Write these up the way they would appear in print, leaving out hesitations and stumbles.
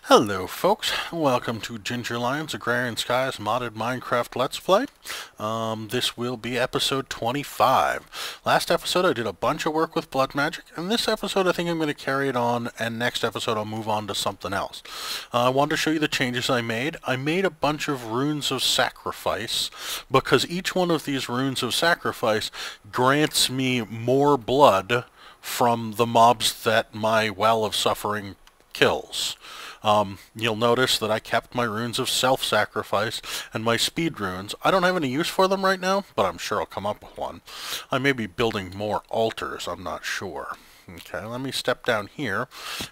Hello folks, welcome to GingerLion's Agrarian Skies modded Minecraft Let's Play. This will be episode 25. Last episode I did a bunch of work with blood magic, and this episode I think I'm going to carry it on, and next episode I'll move on to something else. I wanted to show you the changes I made. I made a bunch of runes of sacrifice, because each one of these runes of sacrifice grants me more blood from the mobs that my Well of Suffering kills. You'll notice that I kept my runes of self-sacrifice and my speed runes. I don't have any use for them right now, but I'm sure I'll come up with one. I may be building more altars, I'm not sure. Okay, let me step down here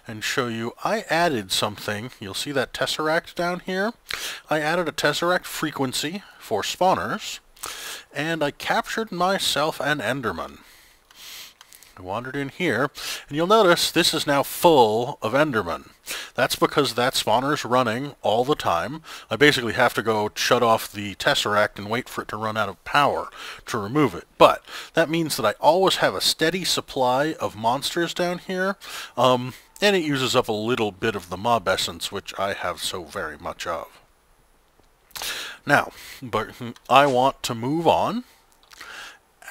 and show you. I added something. You'll see that tesseract down here. I added a tesseract frequency for spawners, and I captured myself an enderman. I wandered in here, and you'll notice this is now full of endermen. That's because that spawner's running all the time. I basically have to go shut off the tesseract and wait for it to run out of power to remove it. But that means that I always have a steady supply of monsters down here, and it uses up a little bit of the mob essence, which I have so very much of. Now, but I want to move on,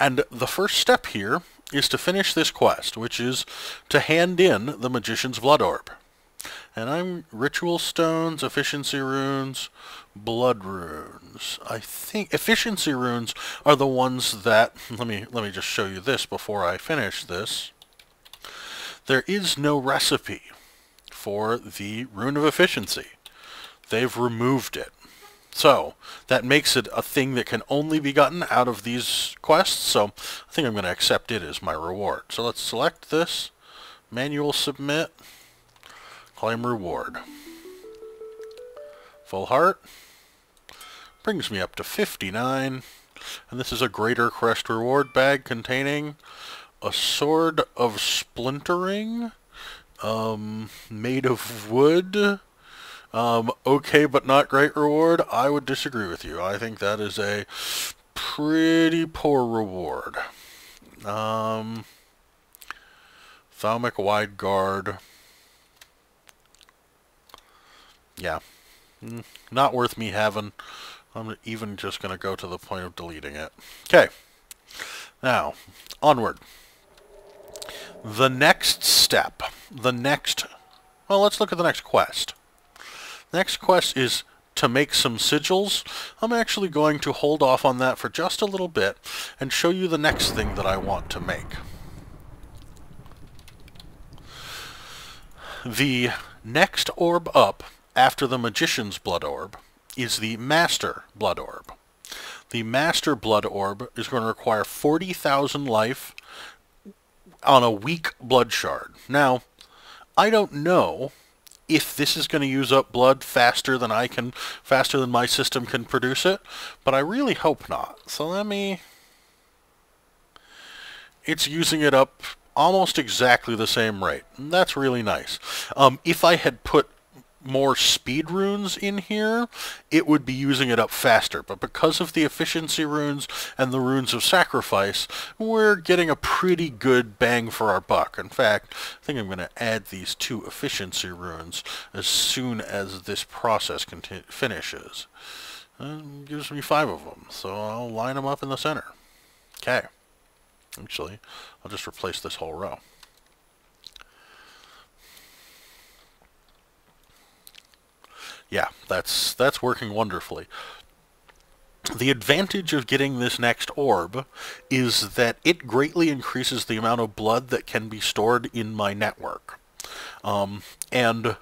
and the first step here is to finish this quest, which is to hand in the Magician's Blood Orb. And I'm Ritual Stones, Efficiency Runes, Blood Runes. I think Efficiency Runes are the ones that... Let me just show you this before I finish this. There is no recipe for the Rune of Efficiency. They've removed it. So, that makes it a thing that can only be gotten out of these quests, so I think I'm going to accept it as my reward. So let's select this, manual submit, claim reward. Full heart, brings me up to 59, and this is a Greater Crest reward bag containing a Sword of Splintering, made of wood. Okay, but not great reward. I would disagree with you. I think that is a pretty poor reward. Thalmic Wide Guard. Yeah. Not worth me having. I'm even just going to go to the point of deleting it. Okay. Now, onward. The next step. Well, let's look at the next quest. Next quest is to make some sigils. I'm actually going to hold off on that for just a little bit and show you the next thing that I want to make. The next orb up after the Magician's Blood Orb is the Master Blood Orb. The Master Blood Orb is going to require 40,000 life on a weak blood shard. Now, I don't know if this is going to use up blood faster than my system can produce it, but I really hope not. So it's using it up almost exactly the same rate. And that's really nice. If I had put more speed runes in here, it would be using it up faster, but because of the efficiency runes and the runes of sacrifice, we're getting a pretty good bang for our buck. In fact, I think I'm going to add these 2 efficiency runes as soon as this process finishes. It gives me 5 of them, so I'll line them up in the center. Okay. Actually, I'll just replace this whole row. Yeah, that's working wonderfully. The advantage of getting this next orb is that it greatly increases the amount of blood that can be stored in my network. And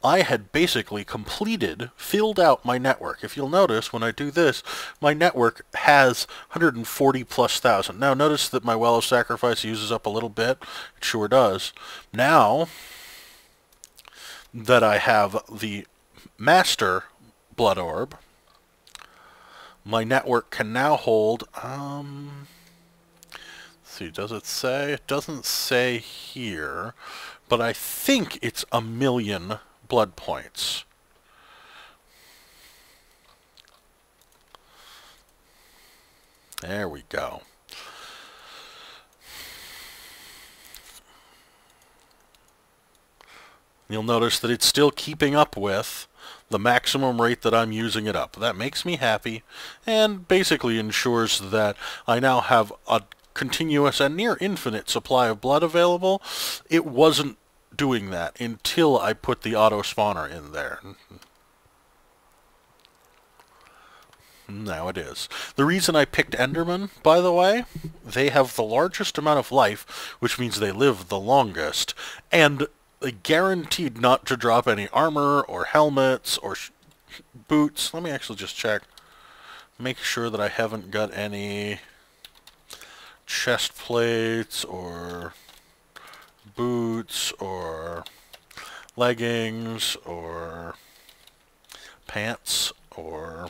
I had basically filled out my network. If you'll notice, when I do this, my network has 140 plus thousand. Now, notice that my Well of Sacrifice uses up a little bit. It sure does. Now that I have the Master Blood Orb, my network can now hold, let's see, does it say? It doesn't say here, but I think it's 1,000,000 blood points. There we go. You'll notice that it's still keeping up with the maximum rate that I'm using it up. That makes me happy and basically ensures that I now have a continuous and near infinite supply of blood available. It wasn't doing that until I put the auto spawner in there. Now it is. The reason I picked Enderman, by the way, they have the largest amount of life, which means they live the longest, and guaranteed not to drop any armor or helmets or boots. Let me actually just check. Make sure that I haven't got any chest plates or boots or leggings or pants or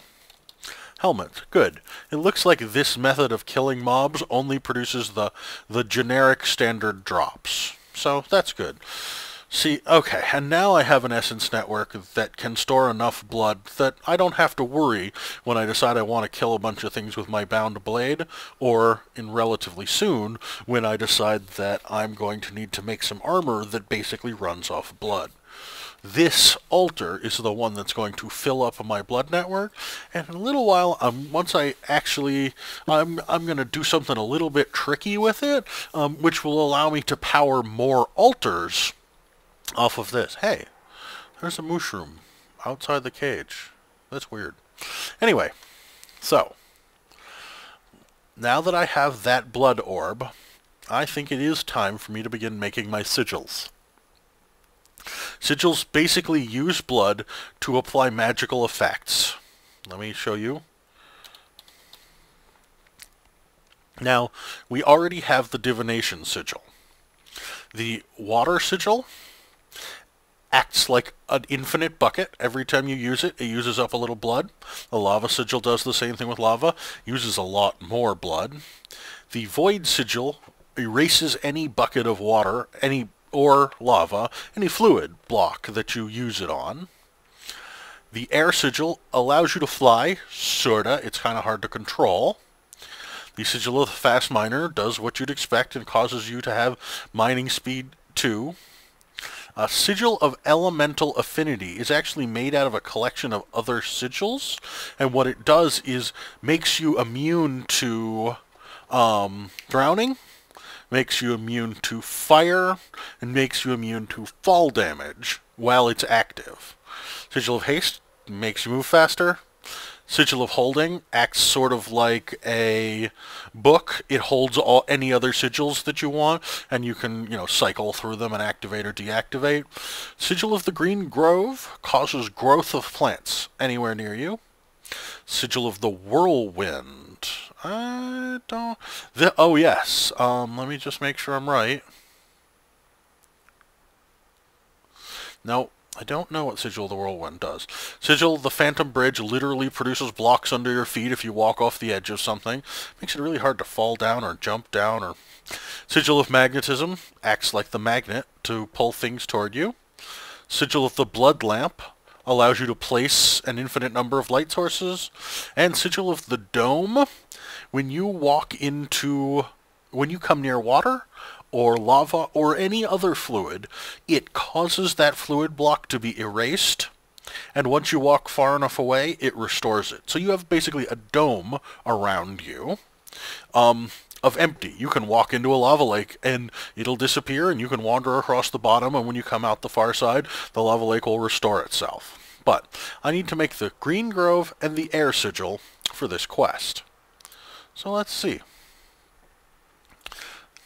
helmet. Good. It looks like this method of killing mobs only produces the generic standard drops. So that's good. See, okay, and now I have an essence network that can store enough blood that I don't have to worry when I decide I want to kill a bunch of things with my bound blade, or in relatively soon when I decide that I'm going to need to make some armor that basically runs off blood. This altar is the one that's going to fill up my blood network, and in a little while, once I actually, I'm going to do something a little bit tricky with it, which will allow me to power more altars off of this. Hey, there's a mushroom outside the cage. That's weird. Anyway, so now that I have that blood orb, I think it is time for me to begin making my sigils. Sigils basically use blood to apply magical effects. Let me show you. Now, we already have the divination sigil. The water sigil acts like an infinite bucket. Every time you use it, it uses up a little blood. The lava sigil does the same thing with lava, uses a lot more blood. The void sigil erases any bucket of water, or lava, any fluid block that you use it on. The air sigil allows you to fly, sorta. It's kind of hard to control. The sigil of the fast miner does what you'd expect and causes you to have mining speed 2. A sigil of elemental affinity is actually made out of a collection of other sigils, and what it does is makes you immune to drowning, makes you immune to fire, and makes you immune to fall damage while it's active. Sigil of haste makes you move faster. Sigil of holding acts sort of like a book. It holds any other sigils that you want, and you can, cycle through them and activate or deactivate. Sigil of the Green Grove causes growth of plants anywhere near you. Sigil of the Whirlwind. I don't... oh, yes. Let me just make sure I'm right. No. I don't know what Sigil of the Whirlwind does. Sigil of the Phantom Bridge literally produces blocks under your feet if you walk off the edge of something. Makes it really hard to fall down or jump down. Or Sigil of Magnetism acts like the magnet to pull things toward you. Sigil of the Blood Lamp allows you to place an infinite number of light sources. And Sigil of the Dome, when you come near water or lava, or any other fluid, it causes that fluid block to be erased, and once you walk far enough away, it restores it. So you have basically a dome around you of empty. You can walk into a lava lake, and it'll disappear, and you can wander across the bottom, and when you come out the far side, the lava lake will restore itself. But I need to make the Green Grove and the Air Sigil for this quest. So let's see.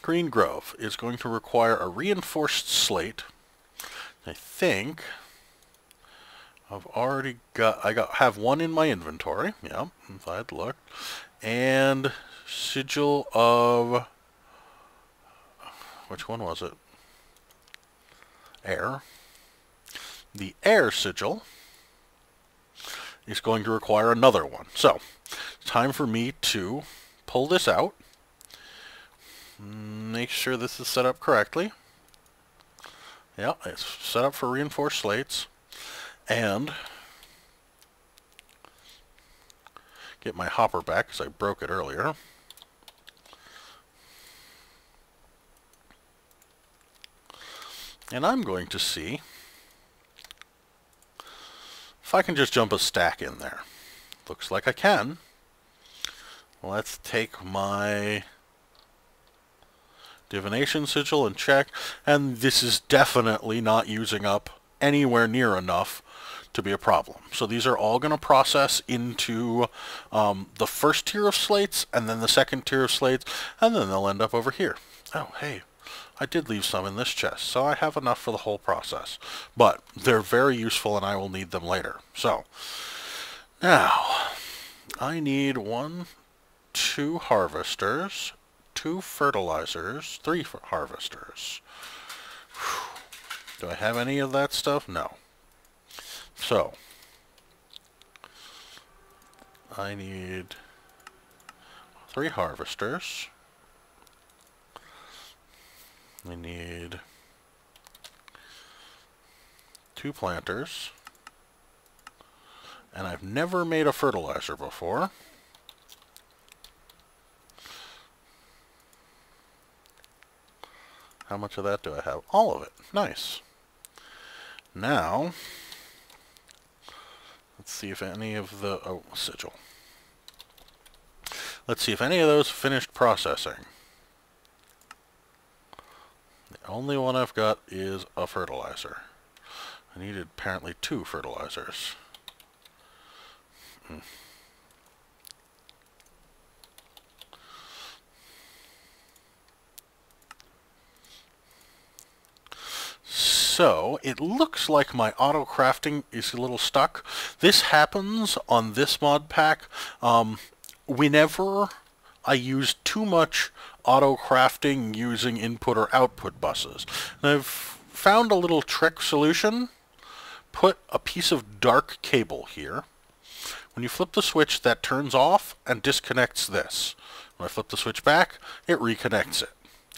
Green Grove is going to require a reinforced slate. I think I've already have one in my inventory. Yeah, if I had looked. And sigil of, which one was it? Air. The air sigil is going to require another one. So, it's time for me to pull this out. Make sure this is set up correctly. Yeah, it's set up for reinforced slates. And get my hopper back because I broke it earlier. And I'm going to see if I can just jump a stack in there. Looks like I can. Let's take my divination sigil and check, and this is definitely not using up anywhere near enough to be a problem. So these are all going to process into the first tier of slates, and then the second tier of slates, and then they'll end up over here. Oh, hey, I did leave some in this chest, so I have enough for the whole process. But they're very useful, and I will need them later. So, now, I need 1, 2 harvesters, 2 fertilizers, 3 harvesters. Do I have any of that stuff? No. So, I need 3 harvesters. I need 2 planters. And I've never made a fertilizer before. How much of that do I have? All of it. Nice. Now, let's see if any of the... oh, sigil. Let's see if any of those finished processing. The only one I've got is a fertilizer. I needed apparently 2 fertilizers. So, it looks like my auto-crafting is a little stuck. This happens on this mod pack whenever I use too much auto-crafting using input or output buses. And I've found a little trick solution. Put a piece of dark cable here. When you flip the switch, that turns off and disconnects this. When I flip the switch back, it reconnects it.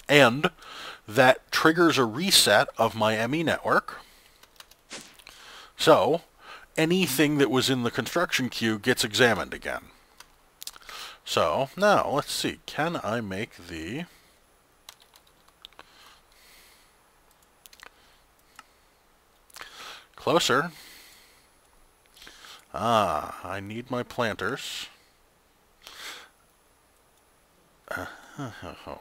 And that triggers a reset of my ME network. So, anything that was in the construction queue gets examined again. So, now, let's see. Can I make the... closer. Ah, I need my planters.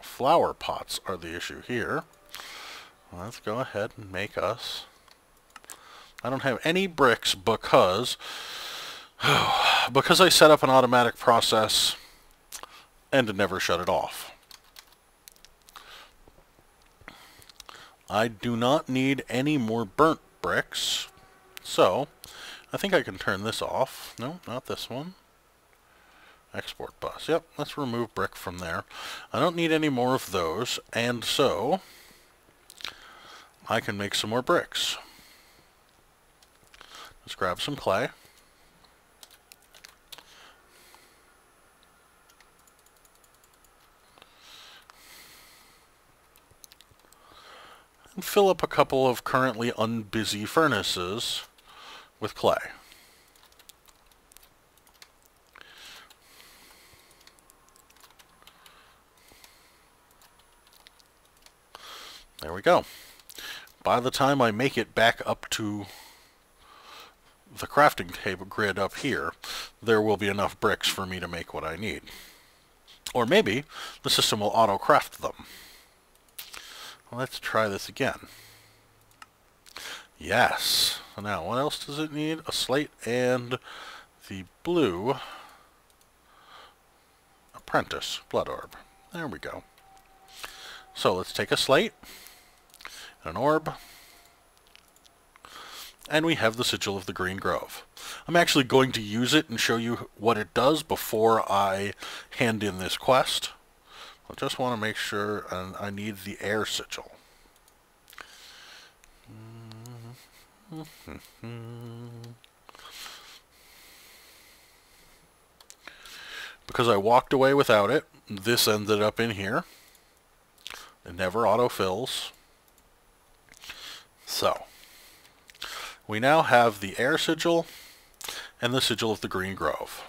Flower pots are the issue here. Let's go ahead and make us... I don't have any bricks because I set up an automatic process and never shut it off. I do not need any more burnt bricks, so I think I can turn this off. No, not this one. Export bus. Yep, let's remove brick from there. I don't need any more of those, and so I can make some more bricks. Let's grab some clay. And fill up a couple of currently unbusy furnaces with clay. There we go. By the time I make it back up to the crafting table grid up here, there will be enough bricks for me to make what I need. Or maybe the system will auto-craft them. Let's try this again. Yes. So now, what else does it need? A slate and the blue apprentice blood orb. There we go. So let's take a slate, an orb, and we have the sigil of the Green Grove. I'm actually going to use it and show you what it does before I hand in this quest. I just want to make sure, and I need the air sigil. Because I walked away without it, this ended up in here. It never autofills. So, we now have the air sigil and the sigil of the Green Grove.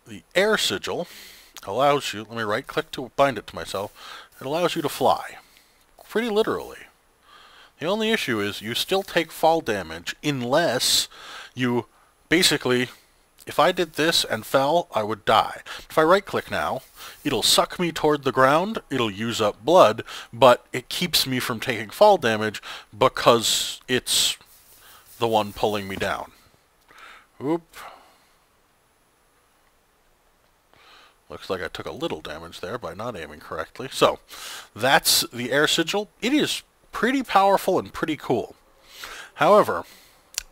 The air sigil allows you, let me right click to bind it to myself, it allows you to fly. Pretty literally. The only issue is you still take fall damage unless you basically, if I did this and fell, I would die. If I right-click now, it'll suck me toward the ground, it'll use up blood, but it keeps me from taking fall damage because it's the one pulling me down. Oop. Looks like I took a little damage there by not aiming correctly. So, that's the air sigil. It is pretty powerful and pretty cool. However,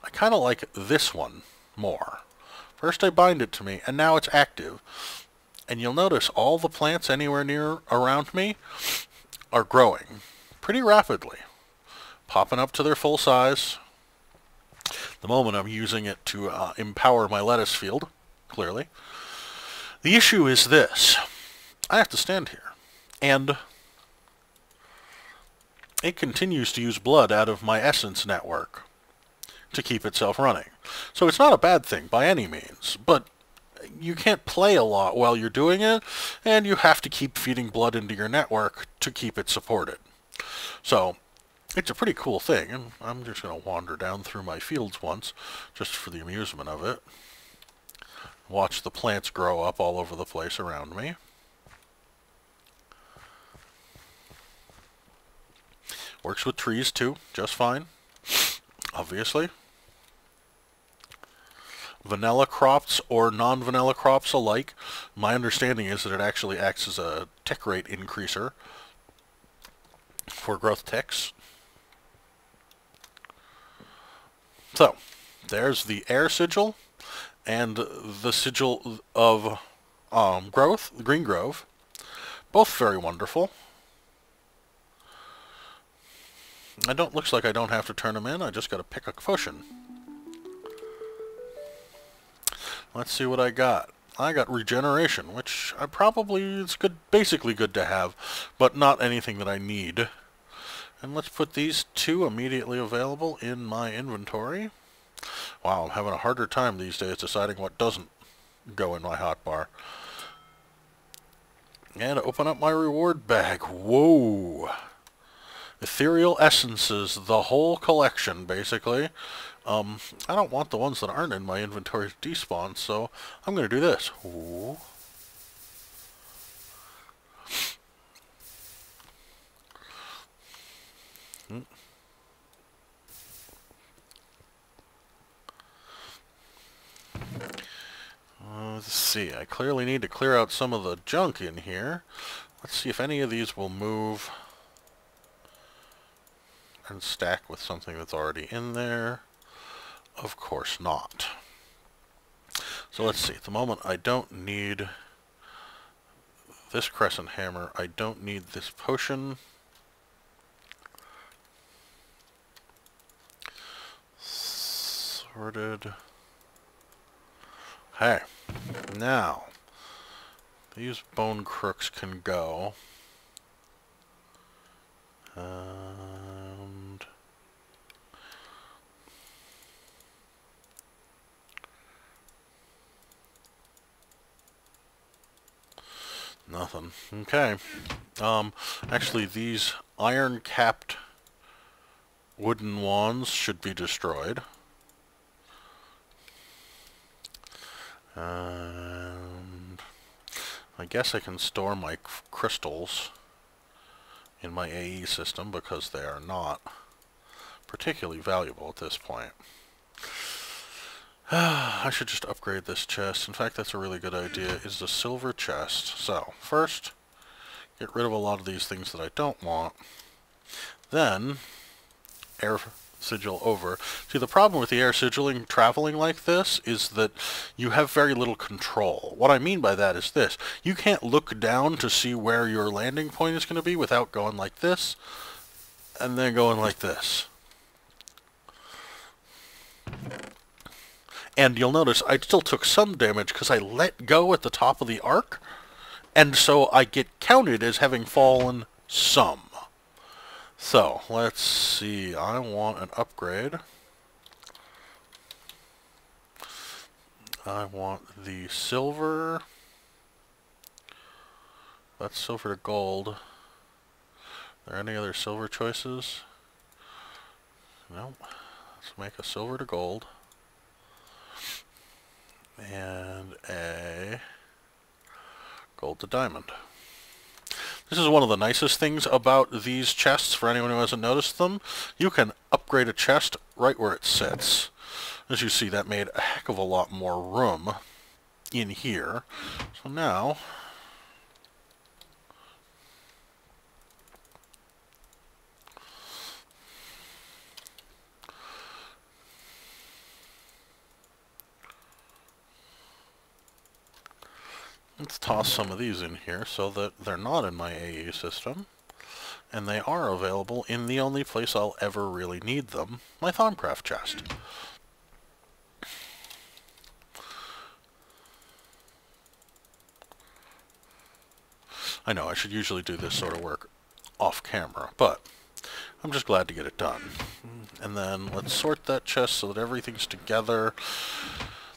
I kind of like this one more. First I bind it to me, and now it's active. And you'll notice all the plants anywhere near around me are growing pretty rapidly, popping up to their full size. The moment I'm using it to empower my lettuce field, clearly. The issue is this. I have to stand here, and it continues to use blood out of my essence network to keep itself running. So it's not a bad thing by any means, but you can't play a lot while you're doing it, and you have to keep feeding blood into your network to keep it supported. So it's a pretty cool thing, and I'm just going to wander down through my fields once, just for the amusement of it. Watch the plants grow up all over the place around me. Works with trees too, just fine. Obviously. Vanilla crops or non-vanilla crops alike. My understanding is that it actually acts as a tick rate increaser for growth ticks. So, there's the air sigil and the sigil of growth, the green grove. Both very wonderful. Looks like I don't have to turn them in. I just got to pick a potion. Let's see what I got. I got regeneration, which it's good, basically good to have, but not anything that I need. And let's put these two immediately available in my inventory. Wow, I'm having a harder time these days deciding what doesn't go in my hotbar. And open up my reward bag. Whoa! Ethereal essences, the whole collection, basically. I don't want the ones that aren't in my inventory to despawn, so I'm going to do this. Ooh. Let's see, I clearly need to clear out some of the junk in here. Let's see if any of these will move and stack with something that's already in there. Of course not. So let's see, at the moment I don't need this crescent hammer, I don't need this potion. Sorted. Hey, now, these bone crooks can go. And nothing. Okay. Actually, these iron-capped wooden wands should be destroyed. And I guess I can store my crystals in my AE system because they are not particularly valuable at this point. I should just upgrade this chest. In fact, that's a really good idea, is the silver chest. So, first, get rid of a lot of these things that I don't want. Then, air sigil over. See, the problem with the air sigilling traveling like this is that you have very little control. What I mean by that is this. You can't look down to see where your landing point is going to be without going like this, and then going like this. And you'll notice I still took some damage because I let go at the top of the arc, and so I get counted as having fallen some. So, let's see, I want an upgrade. I want the silver. That's silver to gold. Are there any other silver choices? No, let's make a silver to gold. And a gold to diamond. This is one of the nicest things about these chests, for anyone who hasn't noticed them. You can upgrade a chest right where it sits. As you see, that made a heck of a lot more room in here. So now, let's toss some of these in here so that they're not in my AE system. And they are available in the only place I'll ever really need them, my Thaumcraft chest. I know I should usually do this sort of work off camera, but I'm just glad to get it done. And then let's sort that chest so that everything's together.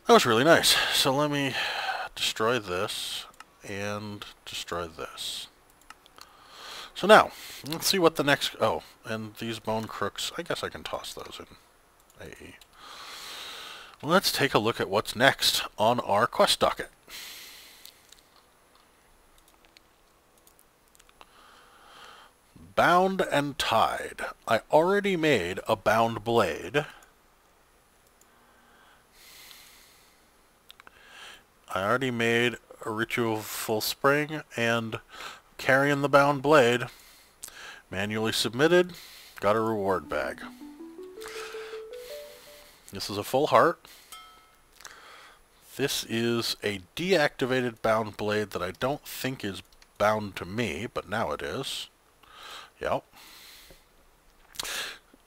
That was really nice. So let me destroy this and destroy this. So now, let's see what the next... Oh, and these bone crooks, I guess I can toss those in AE. Let's take a look at what's next on our quest docket. Bound and tied. I already made a bound blade. I already made a ritual spring and carrying the bound blade. Manually submitted. Got a reward bag. This is a full heart. This is a deactivated bound blade that I don't think is bound to me, but now it is. Yep.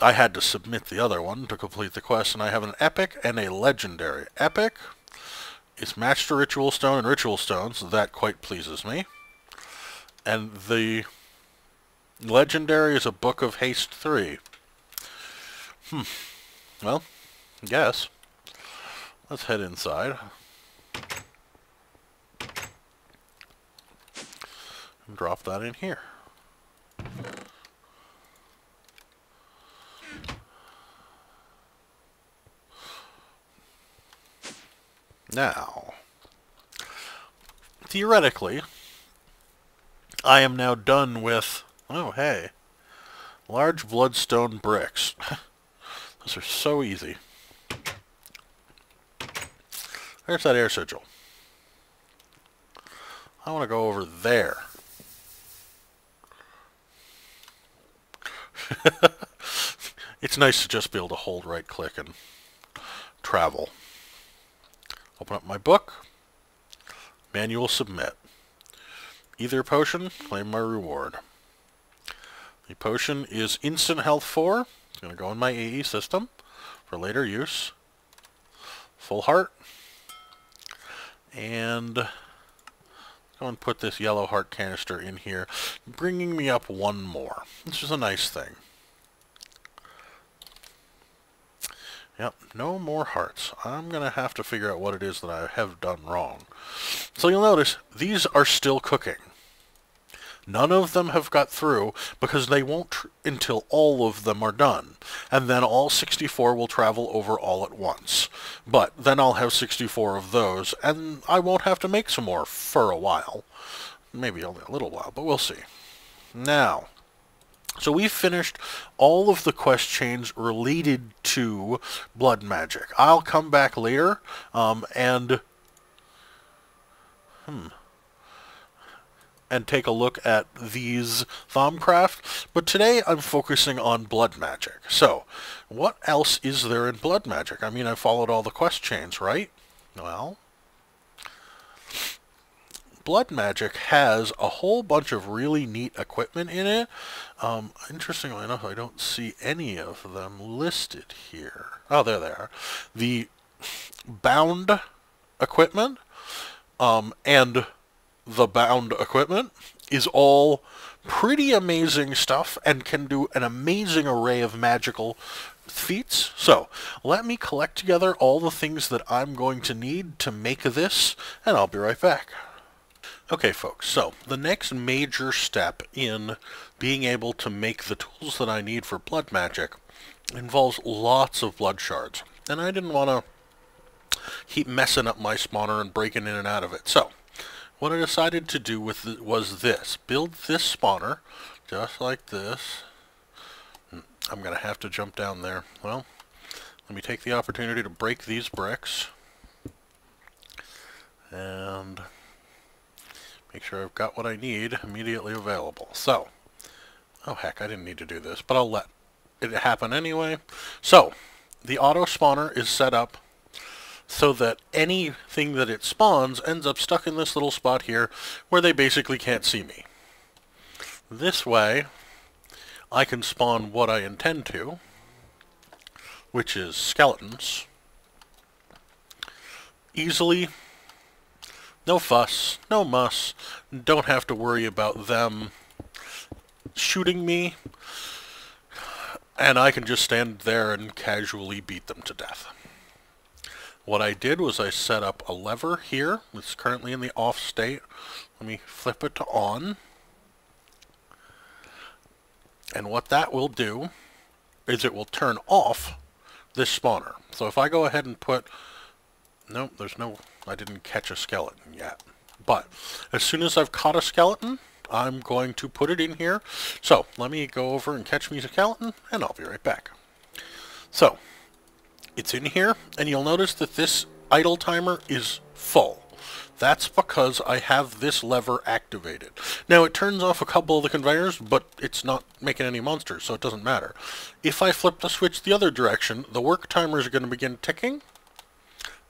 I had to submit the other one to complete the quest, and I have an epic and a legendary. Epic is matched to Ritual Stone and Ritual Stone, so that quite pleases me. And the legendary is a Book of Haste 3. Well, I guess. Let's head inside. And drop that in here. Now, theoretically, I am now done with, oh hey, large bloodstone bricks. Those are so easy. There's that air sigil. I want to go over there. It's nice to just be able to hold right click and travel. Open up my book. Manual submit. Either potion, claim my reward. The potion is instant health 4. It's going to go in my AE system for later use. Full heart. And go and put this yellow heart canister in here, bringing me up one more, which is a nice thing. Yep, no more hearts. I'm going to have to figure out what it is that I have done wrong. So you'll notice, these are still cooking. None of them have got through, because they won't until all of them are done. And then all 64 will travel over all at once. But then I'll have 64 of those, and I won't have to make some more for a while. Maybe only a little while, but we'll see. Now, so we've finished all of the quest chains related to blood magic. I'll come back later and take a look at these Thaumcraft, but today I'm focusing on blood magic. So, what else is there in blood magic? I mean, I followed all the quest chains, right? Well, blood magic has a whole bunch of really neat equipment in it. Interestingly enough, I don't see any of them listed here. Oh, there they are. The bound equipment and the bound equipment is all pretty amazing stuff and can do an amazing array of magical feats. So, let me collect together all the things that I'm going to need to make this, and I'll be right back. Okay, folks, so the next major step in being able to make the tools that I need for blood magic involves lots of blood shards, and I didn't want to keep messing up my spawner and breaking in and out of it. So what I decided to do with it was this. Build this spawner just like this. I'm going to have to jump down there. Well, let me take the opportunity to break these bricks and make sure I've got what I need immediately available. So, oh heck, I didn't need to do this, but I'll let it happen anyway. So, the auto spawner is set up so that anything that it spawns ends up stuck in this little spot here where they basically can't see me. This way, I can spawn what I intend to, which is skeletons, easily. No fuss, no muss, don't have to worry about them shooting me, and I can just stand there and casually beat them to death. What I did was I set up a lever here. It's currently in the off state. Let me flip it to on. And what that will do is it will turn off this spawner. So if I go ahead and put... Nope, there's no... I didn't catch a skeleton yet. But as soon as I've caught a skeleton, I'm going to put it in here. So let me go over and catch me a skeleton, and I'll be right back. So it's in here, and you'll notice that this idle timer is full. That's because I have this lever activated. Now, it turns off a couple of the conveyors, but it's not making any monsters, so it doesn't matter. If I flip the switch the other direction, the work timer is going to begin ticking,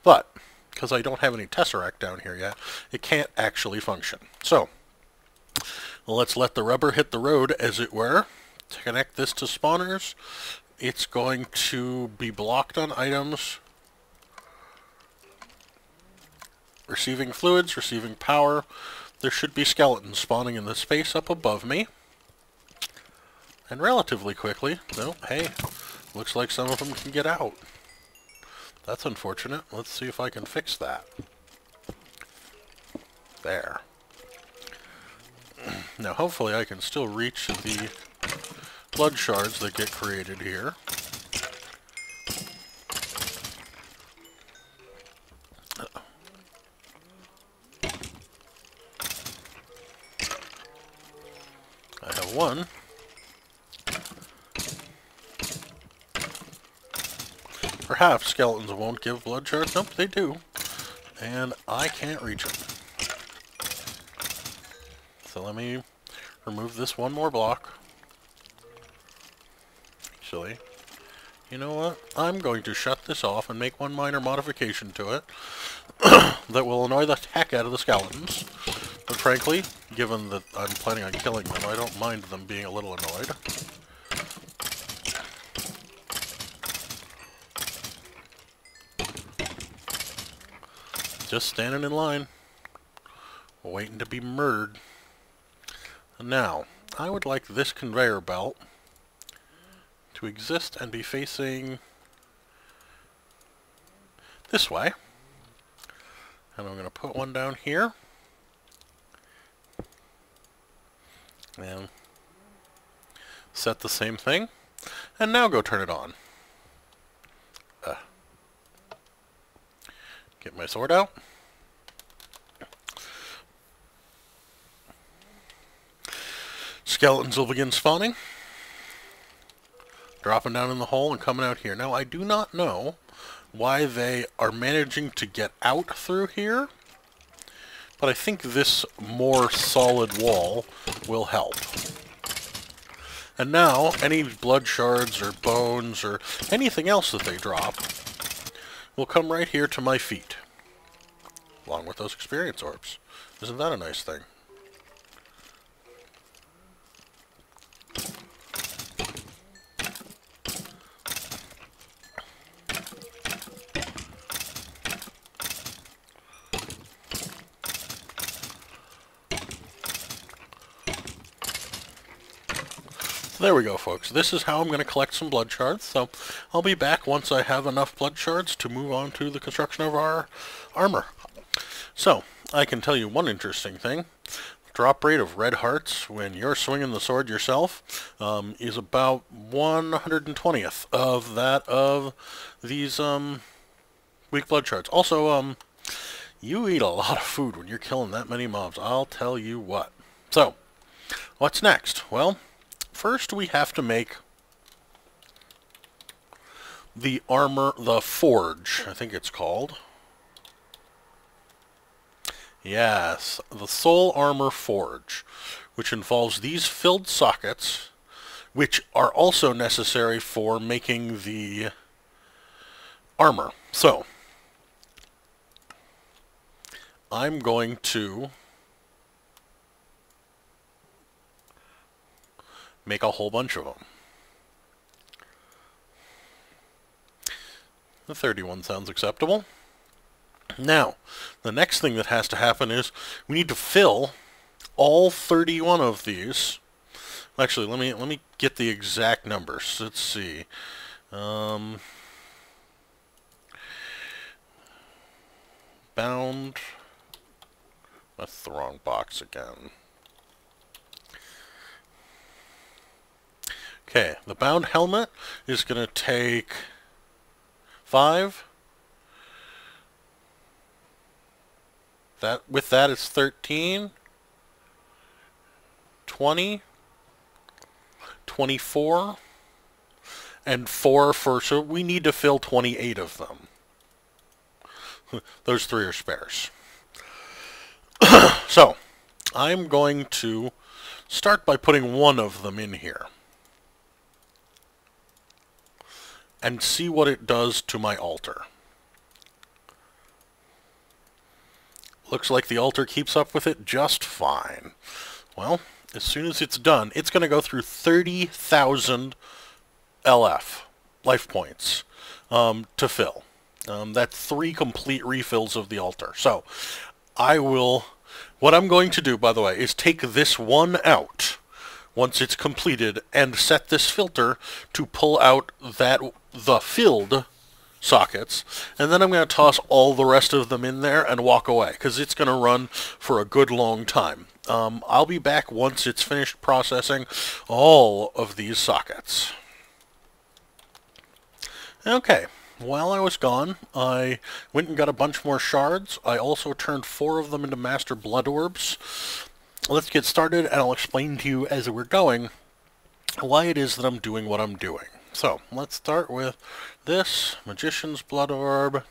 but because I don't have any tesseract down here yet, it can't actually function. So, let's let the rubber hit the road, as it were. To connect this to spawners, it's going to be blocked on items. Receiving fluids, receiving power. There should be skeletons spawning in the space up above me. And relatively quickly, no, hey, looks like some of them can get out. That's unfortunate. Let's see if I can fix that. There. Now hopefully I can still reach the blood shards that get created here. I have one. Perhaps skeletons won't give blood shards. Nope, they do. And I can't reach them. So let me remove this one more block. Actually, you know what? I'm going to shut this off and make one minor modification to it that will annoy the heck out of the skeletons. But frankly, given that I'm planning on killing them, I don't mind them being a little annoyed. Just standing in line, waiting to be murdered. Now, I would like this conveyor belt to exist and be facing this way. And I'm going to put one down here. And set the same thing. And now go turn it on. Get my sword out. Skeletons will begin spawning. Dropping down in the hole and coming out here. Now, I do not know why they are managing to get out through here, but I think this more solid wall will help. And now, any blood shards or bones or anything else that they drop will come right here to my feet, along with those experience orbs. Isn't that a nice thing? There we go, folks. This is how I'm going to collect some blood shards. So I'll be back once I have enough blood shards to move on to the construction of our armor. So I can tell you one interesting thing. drop rate of red hearts when you're swinging the sword yourself is about 120th of that of these weak blood shards. Also, you eat a lot of food when you're killing that many mobs, I'll tell you what. So, what's next? Well, first we have to make the armor, the forge, I think it's called. Yes, the Soul Armor Forge, which involves these filled sockets, which are also necessary for making the armor. So, I'm going to make a whole bunch of them. The 31 sounds acceptable. Now, the next thing that has to happen is we need to fill all 31 of these. Actually, let me get the exact numbers. Let's see. Bound. That's the wrong box again. Okay, the bound helmet is going to take 5. With that it's 13, 20, 24, and 4 for, so we need to fill 28 of them. Those 3 are spares. So, I'm going to start by putting 1 of them in here. And see what it does to my altar. Looks like the altar keeps up with it just fine. Well, as soon as it's done, it's going to go through 30,000 LF, life points, to fill. That's 3 complete refills of the altar. So, what I'm going to do, by the way, is take this one out once it's completed and set this filter to pull out the filled sockets, and then I'm going to toss all the rest of them in there and walk away, because it's going to run for a good long time. I'll be back once it's finished processing all of these sockets. Okay, while I was gone, I went and got a bunch more shards. I also turned 4 of them into Master Blood Orbs. Let's get started, and I'll explain to you as we're going why it is that I'm doing what I'm doing. So, let's start with this Magician's Blood Orb.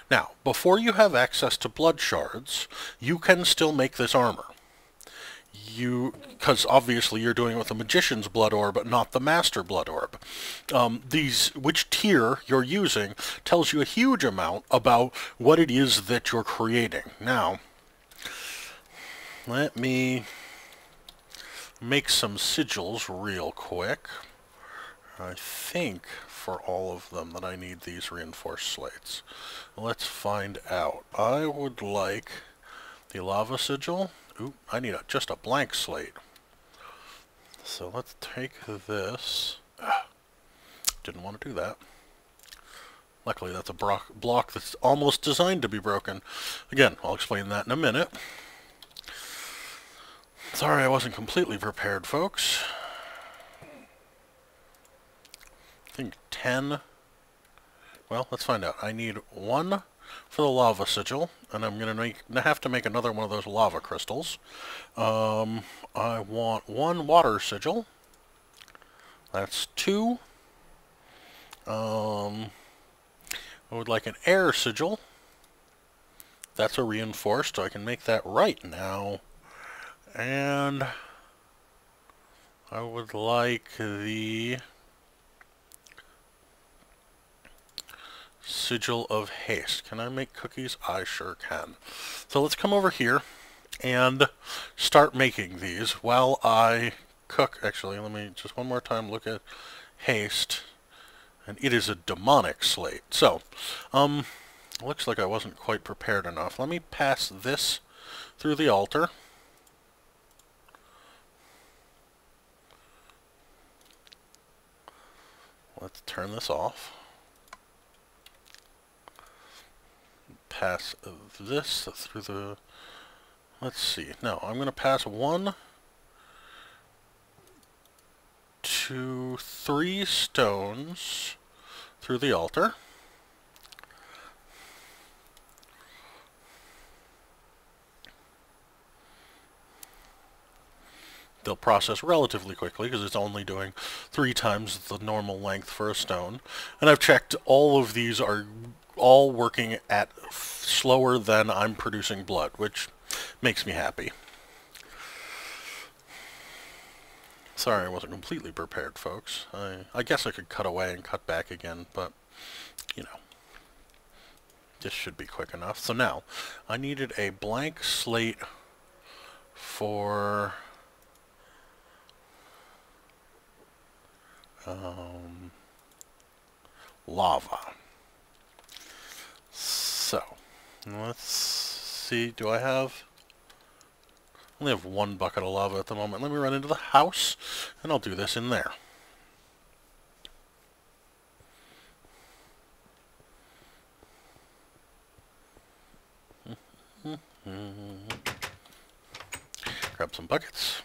Now, before you have access to blood shards, you can still make this armor. Because obviously you're doing it with the Magician's Blood Orb, not the Master Blood Orb. Which tier you're using tells you a huge amount about what it is that you're creating. Now, let me make some sigils real quick. I think for all of them that I need these reinforced slates. Let's find out. I would like the lava sigil. Ooh, I need just a blank slate. So let's take this. Didn't want to do that. Luckily that's a block that's almost designed to be broken. Again, I'll explain that in a minute. Sorry I wasn't completely prepared, folks. I think 10. Well, let's find out. I need 1 for the lava sigil, and I'm going to have to make another one of those lava crystals. I want 1 water sigil. That's 2. I would like an air sigil. That's a reinforced, so I can make that right now. And I would like the Sigil of Haste. Can I make cookies? I sure can. So let's come over here and start making these while I cook. Actually, let me just one more time look at Haste. And it is a demonic slate. So, looks like I wasn't quite prepared enough. Let me pass this through the altar. Let's turn this off. Pass this through the let's see. No, I'm going to pass 1, 2, 3 stones through the altar. They'll process relatively quickly because it's only doing 3 times the normal length for a stone. And I've checked all of these are all working at slower than I'm producing blood, which makes me happy. Sorry I wasn't completely prepared, folks. I guess I could cut away and cut back again, but, you know, this should be quick enough. So now, I needed a blank slate for lava. So, let's see, do I have... I only have 1 bucket of lava at the moment. Let me run into the house, and I'll do this in there. Grab some buckets.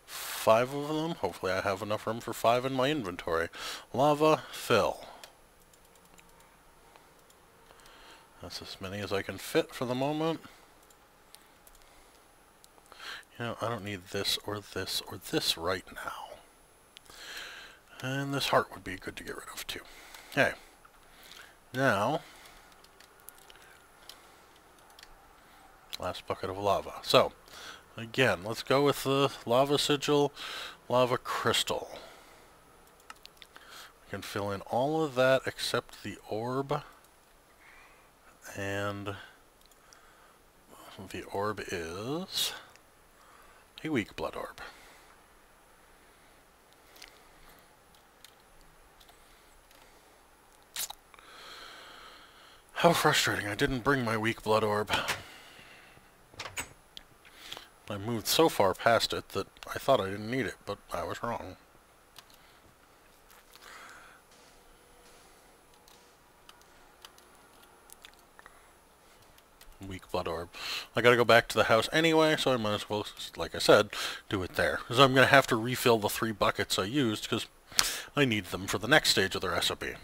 5 of them. Hopefully I have enough room for 5 in my inventory. Lava, fill. That's as many as I can fit for the moment. You know, I don't need this or this or this right now. And this heart would be good to get rid of too. Okay. Now, last bucket of lava. So, again, let's go with the lava sigil, lava crystal. I can fill in all of that except the orb. And the orb is a weak blood orb. How frustrating. I didn't bring my weak blood orb. I moved so far past it that I thought I didn't need it, but I was wrong. Weak blood orb. I gotta go back to the house anyway, so I might as well, like I said, do it there. Because I'm gonna have to refill the 3 buckets I used, because I need them for the next stage of the recipe.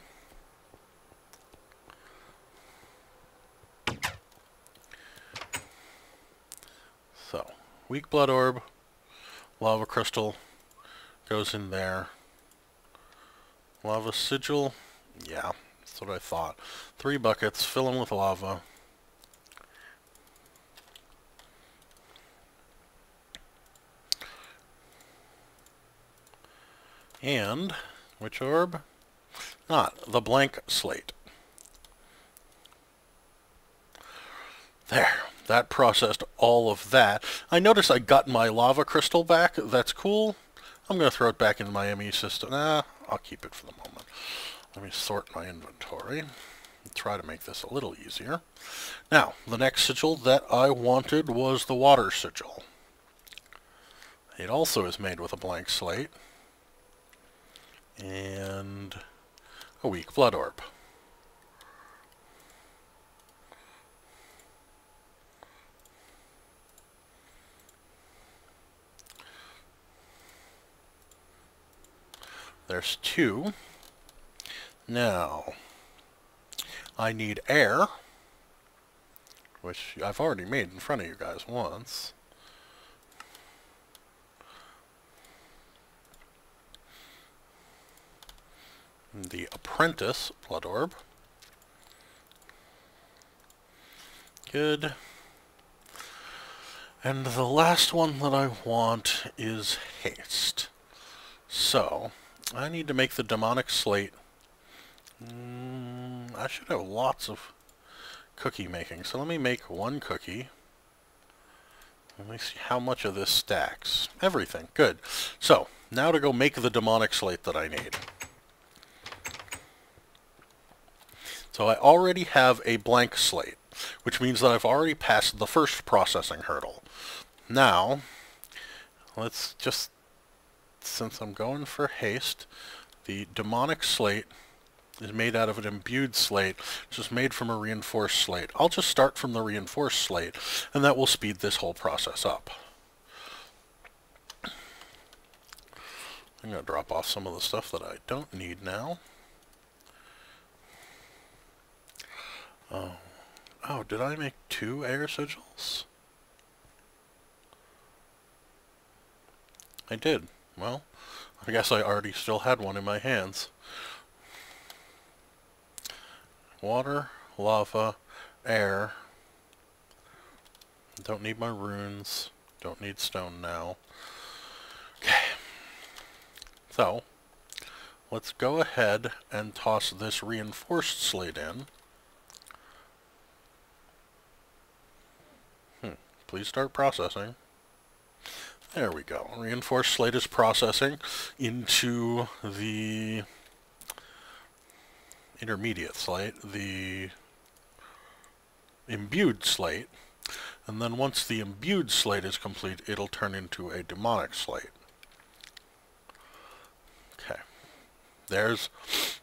So, weak blood orb, lava crystal goes in there. Lava sigil, yeah, that's what I thought. 3 buckets, fill them with lava. And, which orb? Not the blank slate. There. That processed all of that. I noticed I got my lava crystal back. That's cool. I'm going to throw it back into my ME system. Nah, I'll keep it for the moment. Let me sort my inventory and try to make this a little easier. Now, the next sigil that I wanted was the water sigil. It also is made with a blank slate and a weak blood orb. There's 2. Now, I need air, which I've already made in front of you guys once. The apprentice blood orb. Good. And the last one that I want is haste. So, I need to make the demonic slate. I should have lots of cookie making. So let me make 1 cookie. Let me see how much of this stacks. Everything. Good. So, now to go make the demonic slate that I need. So I already have a blank slate, which means that I've already passed the first processing hurdle. Now, let's just, since I'm going for haste, the demonic slate is made out of an imbued slate, which is made from a reinforced slate. I'll just start from the reinforced slate, and that will speed this whole process up. I'm going to drop off some of the stuff that I don't need now. Oh, did I make 2 air sigils? I did. Well, I guess I already still had one in my hands. Water, lava, air. Don't need my runes. Don't need stone now. Okay. So, let's go ahead and toss this reinforced slate in. Please start processing. There we go. Reinforced slate is processing into the intermediate slate, the imbued slate, and then once the imbued slate is complete, it'll turn into a demonic slate. Okay. There's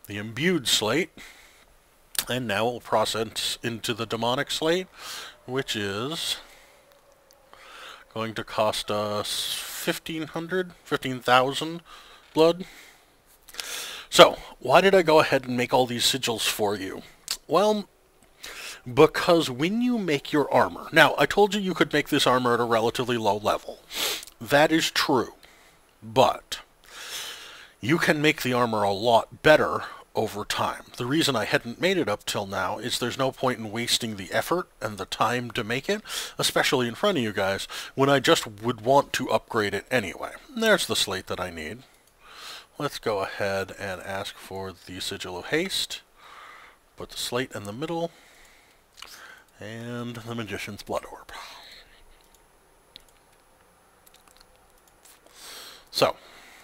the imbued slate, and now we'll process into the demonic slate, which is going to cost us 15,000 blood. So, why did I go ahead and make all these sigils for you? Well, because when you make your armor... Now, I told you you could make this armor at a relatively low level. That is true. But you can make the armor a lot better over time. The reason I hadn't made it up till now is there's no point in wasting the effort and the time to make it, especially in front of you guys, when I just would want to upgrade it anyway. And there's the slate that I need. Let's go ahead and ask for the Sigil of Haste. Put the slate in the middle. And the Magician's Blood Orb. So,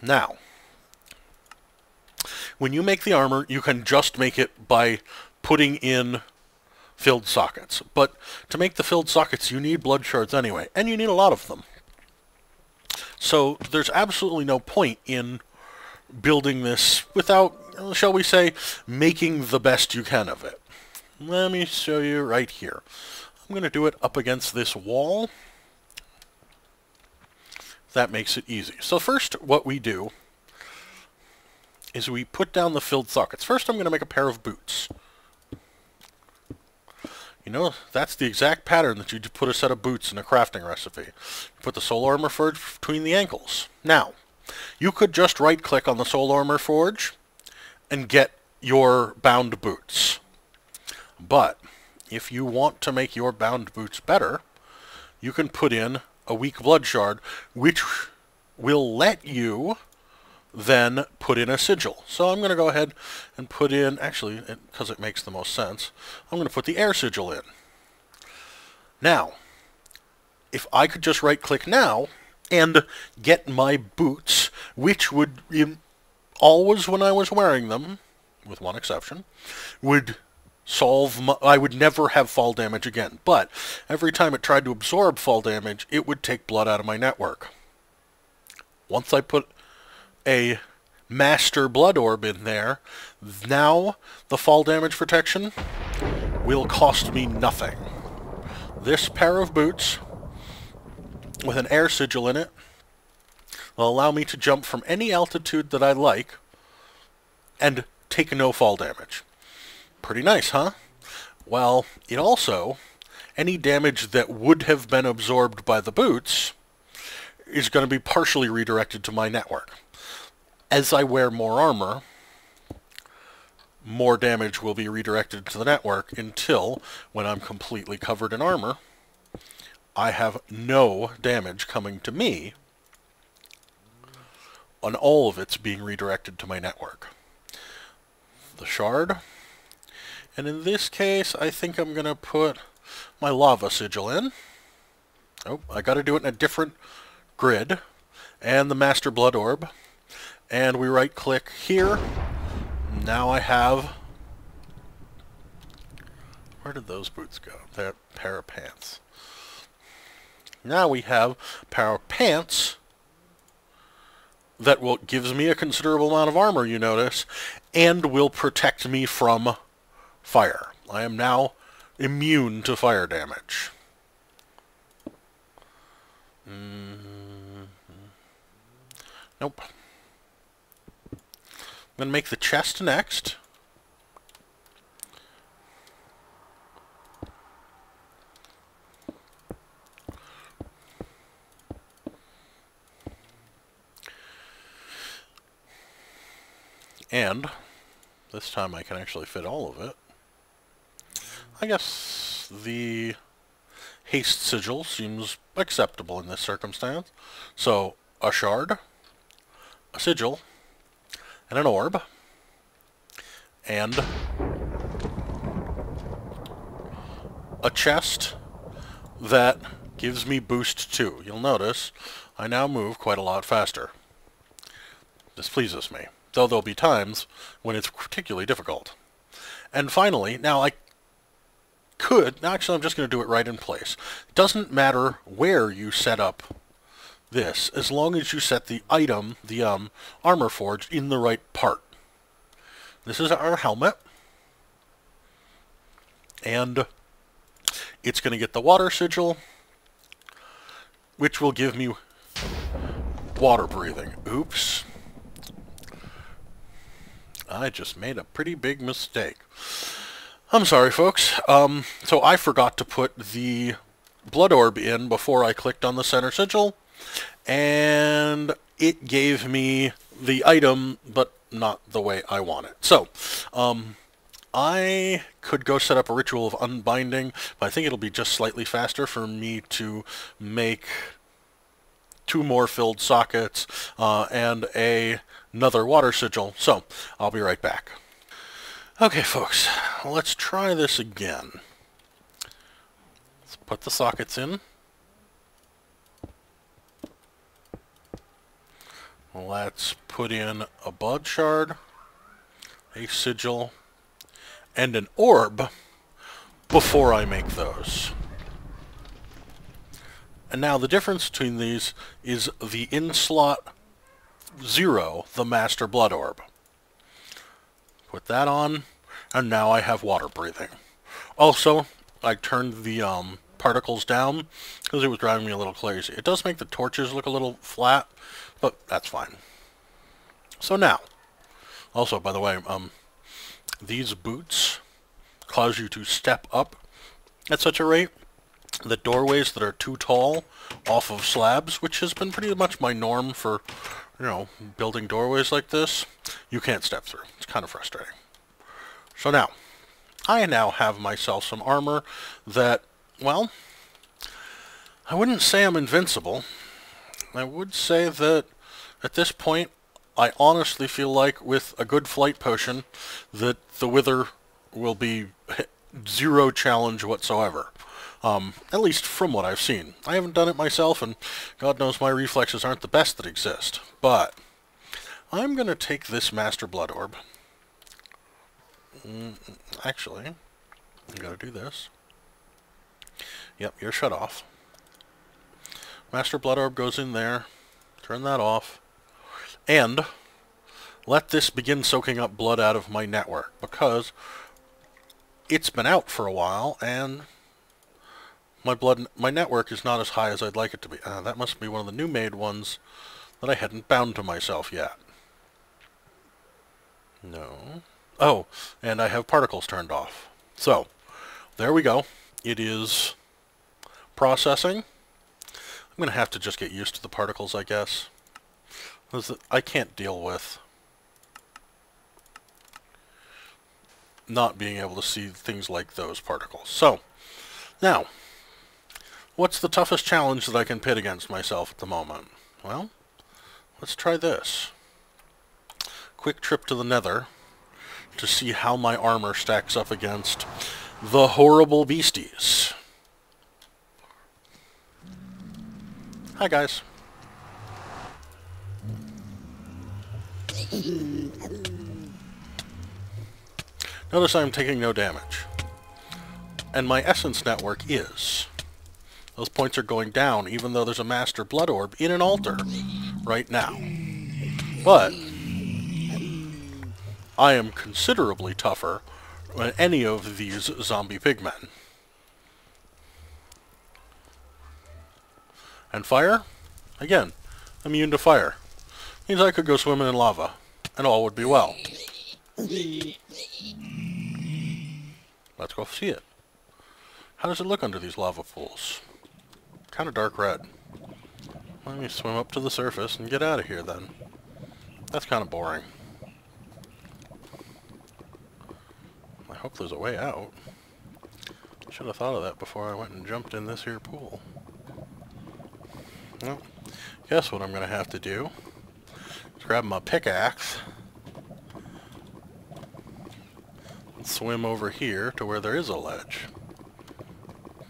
now, when you make the armor, you can just make it by putting in filled sockets. But to make the filled sockets, you need blood shards anyway, and you need a lot of them. So there's absolutely no point in building this without, shall we say, making the best you can of it. Let me show you right here. I'm going to do it up against this wall. That makes it easy. So first, what we do is we put down the filled sockets. First, I'm going to make a pair of boots. You know, that's the exact pattern that you put a set of boots in a crafting recipe. You put the soul armor forge between the ankles. Now, you could just right-click on the soul armor forge and get your bound boots. But if you want to make your bound boots better, you can put in a weak blood shard, which will let you then put in a sigil. So I'm going to go ahead and put in, actually, because it makes the most sense, I'm going to put the air sigil in. Now, if I could just right-click now and get my boots, which would, always when I was wearing them, with one exception, would solve I would never have fall damage again. But every time it tried to absorb fall damage, it would take blood out of my network. Once I put a master blood orb in there, now the fall damage protection will cost me nothing. This pair of boots with an air sigil in it will allow me to jump from any altitude that I like and take no fall damage. Pretty nice, huh? Well, it also, any damage that would have been absorbed by the boots is going to be partially redirected to my network. As I wear more armor, more damage will be redirected to the network until, when I'm completely covered in armor, I have no damage coming to me, and all of it's being redirected to my network. The shard, and in this case, I think I'm going to put my lava sigil in. Oh, I got to do it in a different grid, and the master blood orb. And we right-click here. Now I have... Where did those boots go? That pair of pants. Now we have a pair of pants that gives me a considerable amount of armor, you notice, and will protect me from fire. I am now immune to fire damage. Nope. I'm going to make the chest next. And this time I can actually fit all of it. I guess the haste sigil seems acceptable in this circumstance. So, a shard, a sigil, and an orb, and a chest that gives me boost 2. You'll notice I now move quite a lot faster. This pleases me, though there'll be times when it's particularly difficult. And finally, now I could, actually I'm just going to do it right in place. It doesn't matter where you set up this, as long as you set the item, the armor forge, in the right part. This is our helmet, and it's going to get the water sigil, which will give me water breathing. Oops. I just made a pretty big mistake. I'm sorry, folks. So I forgot to put the blood orb in before I clicked on the center sigil, and it gave me the item, but not the way I want it. So, I could go set up a ritual of unbinding, but I think it'll be just slightly faster for me to make 2 more filled sockets and another water sigil. So, I'll be right back. Okay, folks, let's try this again. Let's put the sockets in. Let's put in a blood shard, a sigil, and an orb before I make those. And now the difference between these is the in-slot 0, the Master Blood Orb. Put that on, and now I have water breathing. Also, I turned the particles down because it was driving me a little crazy. It does make the torches look a little flat, but that's fine. So now, also, by the way, these boots cause you to step up at such a rate that doorways that are too tall off of slabs, which has been pretty much my norm for, you know, building doorways like this, you can't step through. It's kind of frustrating. So now, I now have myself some armor that, well, I wouldn't say I'm invincible. I would say that at this point, I honestly feel like with a good flight potion that the Wither will be 0 challenge whatsoever. At least from what I've seen. I haven't done it myself, and God knows my reflexes aren't the best that exist. But I'm going to take this Master Blood Orb. Actually, I'm going to do this. Yep, you're shut off. Master Blood Orb goes in there. Turn that off. And let this begin soaking up blood out of my network, because it's been out for a while, and my network is not as high as I'd like it to be. That must be one of the new made ones that I hadn't bound to myself yet. No. Oh, and I have particles turned off. So, there we go. It is processing. I'm going to have to just get used to the particles, I guess. I can't deal with not being able to see things like those particles. So, now, what's the toughest challenge that I can pit against myself at the moment? Well, let's try this. Quick trip to the Nether to see how my armor stacks up against the horrible beasties. Hi, guys. Notice I'm taking no damage. And my essence network is. Those points are going down, even though there's a Master Blood Orb in an altar right now. But I am considerably tougher than any of these zombie pigmen. And fire? Again, immune to fire. Means I could go swimming in lava, and all would be well. Let's go see it. How does it look under these lava pools? Kind of dark red. Let me swim up to the surface and get out of here then. That's kind of boring. I hope there's a way out. Should have thought of that before I went and jumped in this here pool. Well, guess what I'm going to have to do is grab my pickaxe and swim over here to where there is a ledge.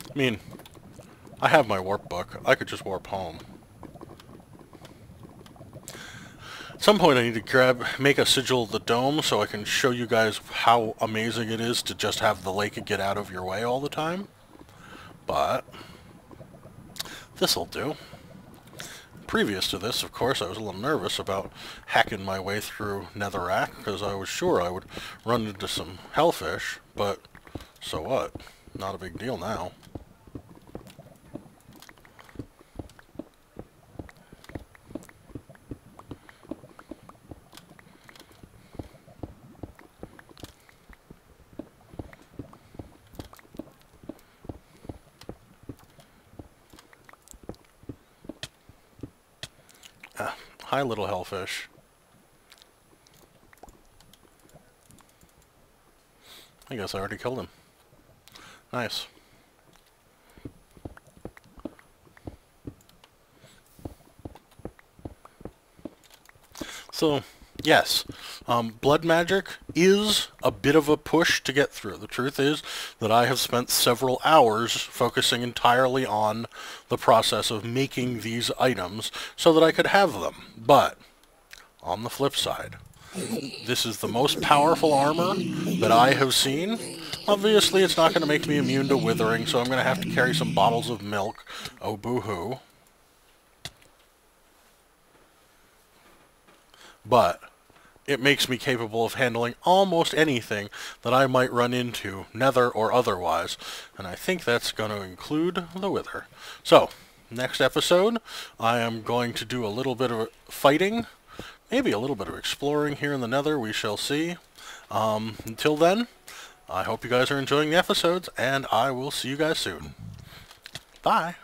I mean, I have my warp book. I could just warp home. At some point I need to make a sigil of the dome so I can show you guys how amazing it is to just have the lake get out of your way all the time. But this'll do. Previous to this, of course, I was a little nervous about hacking my way through Netherrack because I was sure I would run into some hellfish, but so what? Not a big deal now. Hi, little hellfish. I guess I already killed him. Nice. So, yes, blood magic is a bit of a push to get through. The truth is that I have spent several hours focusing entirely on the process of making these items so that I could have them. But, on the flip side, this is the most powerful armor that I have seen. Obviously, it's not going to make me immune to withering, so I'm going to have to carry some bottles of milk. Oh, boo-hoo. But it makes me capable of handling almost anything that I might run into, nether or otherwise, and I think that's going to include the wither. So, next episode, I am going to do a little bit of fighting, maybe a little bit of exploring here in the nether, we shall see. Until then, I hope you guys are enjoying the episodes, and I will see you guys soon. Bye!